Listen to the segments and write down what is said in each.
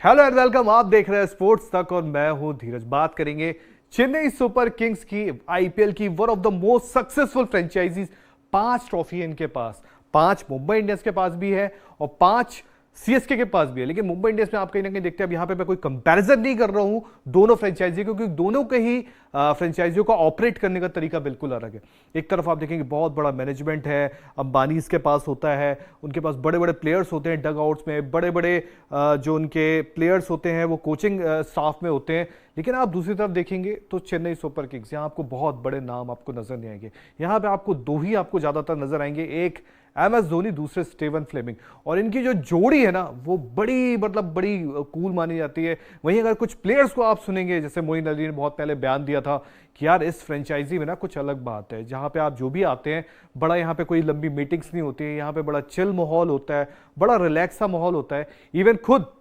Hello and welcome. आप देख रहे हैं स्पोर्ट्स तक और मैं हूं धीरज। बात करेंगे चेन्नई सुपर किंग्स की, आईपीएल की one of the most successful franchises. 5 trophy इनके पास, 5 मुंबई इंडियंस के पास भी है और 5 सीएसके के पास भी है। लेकिन मुंबई इंडियंस में आप कहीं ना कहीं देखते हैं, अब यहां पे मैं कोई कंपैरिजन नहीं कर रहा हूं दोनों फ्रेंचाइजी को, क्योंकि दोनों के ही फ्रेंचाइजियों का ऑपरेट करने का तरीका बिल्कुल अलग है। एक तरफ आप देखेंगे बहुत बड़ा मैनेजमेंट है, अंबानीज के पास होता है, उनके पास बड़े बड़े प्लेयर्स होते हैं, डग आउट्स में बड़े बड़े जो उनके प्लेयर्स होते हैं वो कोचिंग स्टाफ में होते हैं। लेकिन आप दूसरी तरफ देखेंगे तो चेन्नई सुपर किंग्स, यहाँ आपको बहुत बड़े नाम आपको नजर नहीं आएंगे। यहाँ पे आपको दो ही आपको ज्यादातर नजर आएंगे, एक MS धोनी, दूसरे स्टीवन फ्लेमिंग। और इनकी जो जोड़ी है ना वो बड़ी बड़ी कूल मानी जाती है। वहीं अगर कुछ प्लेयर्स को आप सुनेंगे, जैसे मोइन अली ने बहुत पहले बयान दिया था कि यार इस फ्रेंचाइजी में ना कुछ अलग बात है, जहां पे आप जो भी आते हैं बड़ा, यहाँ पे कोई लंबी मीटिंग्स नहीं होती है, यहाँ पे बड़ा चिल माहौल होता है, बड़ा रिलैक्स सा माहौल होता है। इवन खुद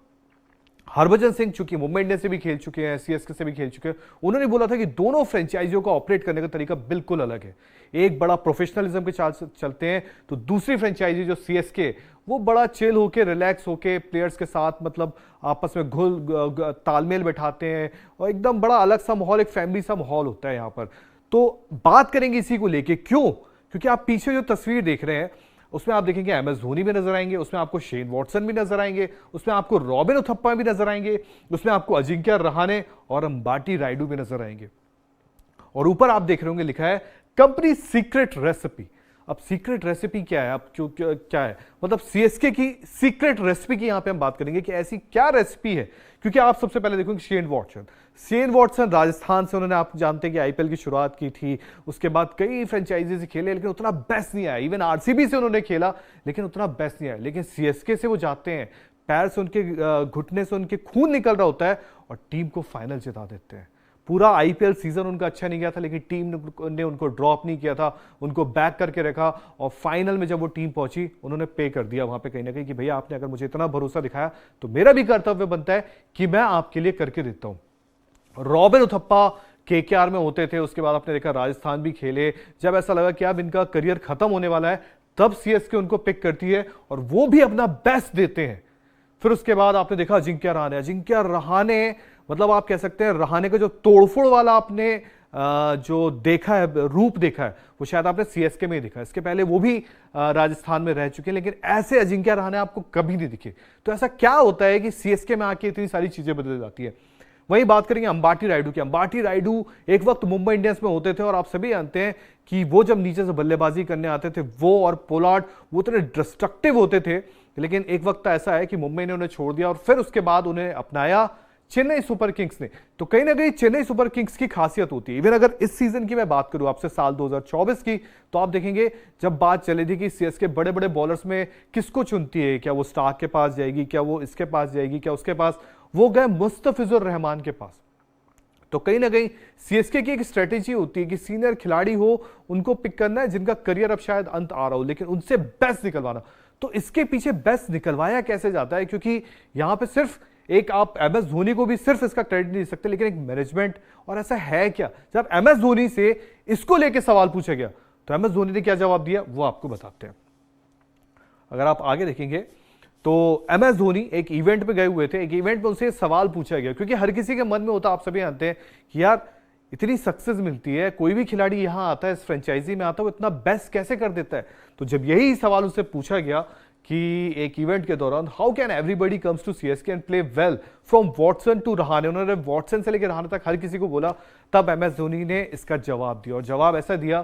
हरभजन सिंह, चूंकि मुंबई इंडियंस से भी खेल चुके हैं, सीएसके से भी खेल चुके हैं, उन्होंने बोला था कि दोनों फ्रेंचाइजियों का ऑपरेट करने का तरीका बिल्कुल अलग है। एक बड़ा प्रोफेशनलिज्म के साथ चलते हैं, तो दूसरी फ्रेंचाइजी जो सीएसके, वो बड़ा चिल होके, रिलैक्स होके प्लेयर्स के साथ मतलब आपस में घुल तालमेल बैठाते हैं और एकदम बड़ा अलग सा माहौल, एक फैमिली सा माहौल होता है यहाँ पर। तो बात करेंगे इसी को लेके। क्यों? क्योंकि आप पीछे जो तस्वीर देख रहे हैं उसमें आप देखेंगे MS धोनी भी नजर आएंगे, उसमें आपको शेन वॉटसन भी नजर आएंगे, उसमें आपको रॉबिन उथप्पा भी नजर आएंगे, उसमें आपको अजिंक्य रहाणे और अंबाटी रायडू भी नजर आएंगे। और ऊपर आप देख रहे होंगे लिखा है कंपनी सीक्रेट रेसिपी। अब सीक्रेट रेसिपी क्या है? अब क्या है मतलब सीएसके की सीक्रेट रेसिपी की यहां पे हम बात करेंगे कि ऐसी क्या रेसिपी है। क्योंकि आप सबसे पहले देखोगे शेन वॉटसन राजस्थान से, उन्होंने आप जानते हैं कि आईपीएल की शुरुआत की थी, उसके बाद कई फ्रेंचाइजी से खेले लेकिन उतना बेस्ट नहीं आया। इवन आरसीबी से उन्होंने खेला लेकिन उतना बेस्ट नहीं आया। लेकिन सीएसके से वो जाते हैं, पैर से उनके घुटने से उनके खून निकल रहा होता है और टीम को फाइनल जिता देते हैं। पूरा आईपीएल सीजन उनका अच्छा नहीं गया था लेकिन टीम ने उनको ड्रॉप नहीं किया था, उनको बैक करके रखा और फाइनल में जब वो टीम पहुंची उन्होंने पे कर दिया वहां पे कहीं ना कहीं कि भैया आपने अगर मुझे इतना भरोसा दिखाया तो मेरा भी कर्तव्य बनता है कि मैं आपके लिए करके देता हूं। रॉबिन उथप्पा केकेआर में होते थे, उसके बाद आपने देखा राजस्थान भी खेले। जब ऐसा लगा कि अब इनका करियर खत्म होने वाला है तब सीएसके उनको पिक करती है और वो भी अपना बेस्ट देते हैं। फिर उसके बाद आपने देखा अजिंक्य रहाणे मतलब आप कह सकते हैं रहाणे का जो तोड़फोड़ वाला आपने जो देखा है, रूप देखा है, वो शायद आपने सीएसके में ही देखा है। इसके पहले वो भी राजस्थान में रह चुके हैं लेकिन ऐसे अजिंक्य रहाणे आपको कभी नहीं दिखे। तो ऐसा क्या होता है कि सीएसके में आके इतनी सारी चीजें बदल जाती है। वहीं बात करेंगे अंबाटी रायडू की। अंबाटी रायडू एक वक्त मुंबई इंडियंस में होते थे और आप सभी जानते हैं कि वो जब नीचे से बल्लेबाजी करने आते थे, वो और पोलार्ड वो इतने डिस्ट्रक्टिव होते थे। लेकिन एक वक्त ऐसा है कि मुंबई ने उन्हें छोड़ दिया और फिर उसके बाद उन्हें अपनाया चेन्नई सुपर किंग्स ने। तो कहीं ना कहीं चेन्नई सुपर किंग्स की खासियत होती है। इवन अगर इस सीजन की मैं बात करूं आपसे, साल 2024 की, तो आप देखेंगे जब बात चली थी कि सीएसके बड़े बड़े बॉलर्स में किसको चुनती है, क्या वो स्टार्क के पास जाएगी, क्या वो इसके पास जाएगी, क्या उसके पास, वो गए मुस्तफिजुर रहमान के पास। तो कहीं ना कहीं सीएसके की एक स्ट्रेटेजी होती है कि सीनियर खिलाड़ी हो उनको पिक करना है जिनका करियर अब शायद अंत आ रहा हो, लेकिन उनसे बेस्ट निकलवाना। तो इसके पीछे बेस्ट निकलवाया कैसे जाता है? क्योंकि यहां पे सिर्फ एक आप MS धोनी को भी सिर्फ इसका क्रेडिट नहीं दे सकते, लेकिन एक मैनेजमेंट, और ऐसा है क्या? जब MS धोनी से इसको लेके सवाल पूछा गया तो MS धोनी ने क्या जवाब दिया वो आपको बताते हैं। अगर आप आगे देखेंगे तो MS धोनी एक इवेंट पे गए हुए थे, एक इवेंट में उनसे सवाल पूछा गया, क्योंकि हर किसी के मन में होता, आप सभी जानते हैं कि यार इतनी सक्सेस मिलती है, कोई भी खिलाड़ी यहां आता है, इस फ्रेंचाइजी में आता है, वो इतना बेस्ट कैसे कर देता है। तो जब यही सवाल उससे पूछा गया कि एक इवेंट के दौरान how can everybody comes to CSK and play well from Watson to Rahane, उन्होंने वॉटसन से लेकर रहाणे तक हर किसी को बोला, तब MS धोनी ने इसका जवाब दिया। और जवाब ऐसा दिया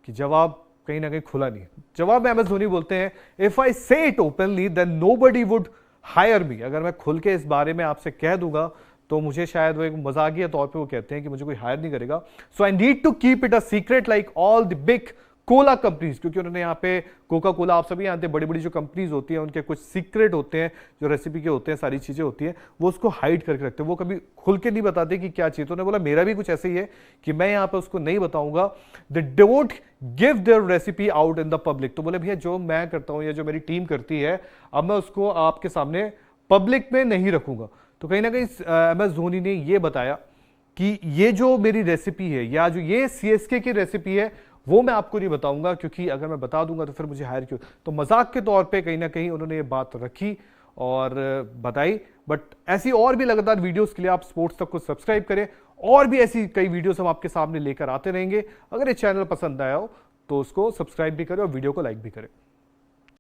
कि जवाब कहीं ना कहीं खुला नहीं। जवाब में MS धोनी बोलते हैं, if I say it openly then nobody would hire me. अगर मैं खुल के इस बारे में आपसे कह दूंगा तो मुझे शायद वो एक मजाकिया तौर पे वो कहते हैं कि मुझे कोई हायर नहीं करेगा। So I need to keep it a secret like all the big cola companies, क्योंकि उन्होंने यहाँ पे कोका कोला, आप सभी जानते हैं बड़ी बड़ी जो कंपनीज होती हैं उनके कुछ सीक्रेट होते हैं, जो रेसिपी के होते हैं, सारी चीजें होती हैं, वो उसको हाइड करके रखते हैं, वो कभी खुल के नहीं बताते कि क्या चीज। तो उन्होंने बोला मेरा भी कुछ ऐसे ही है कि मैं यहाँ पे उसको नहीं बताऊंगा, they don't give their recipe out in the public. तो बोले भैया जो मैं करता हूँ या जो मेरी टीम करती है, अब मैं उसको आपके सामने पब्लिक में नहीं रखूंगा। तो कहीं ना कहीं MS धोनी ने यह बताया कि ये जो मेरी रेसिपी है या जो ये सीएसके की रेसिपी है वो मैं आपको नहीं बताऊंगा, क्योंकि अगर मैं बता दूंगा तो फिर मुझे हायर क्यों। तो मजाक के तौर पे कहीं ना कहीं उन्होंने ये बात रखी और बताई। बट ऐसी और भी लगातार वीडियोस के लिए आप स्पोर्ट्स तक को सब्सक्राइब करें, और भी ऐसी कई वीडियोस हम आपके सामने लेकर आते रहेंगे। अगर ये चैनल पसंद आया हो तो उसको सब्सक्राइब भी करें और वीडियो को लाइक भी करें।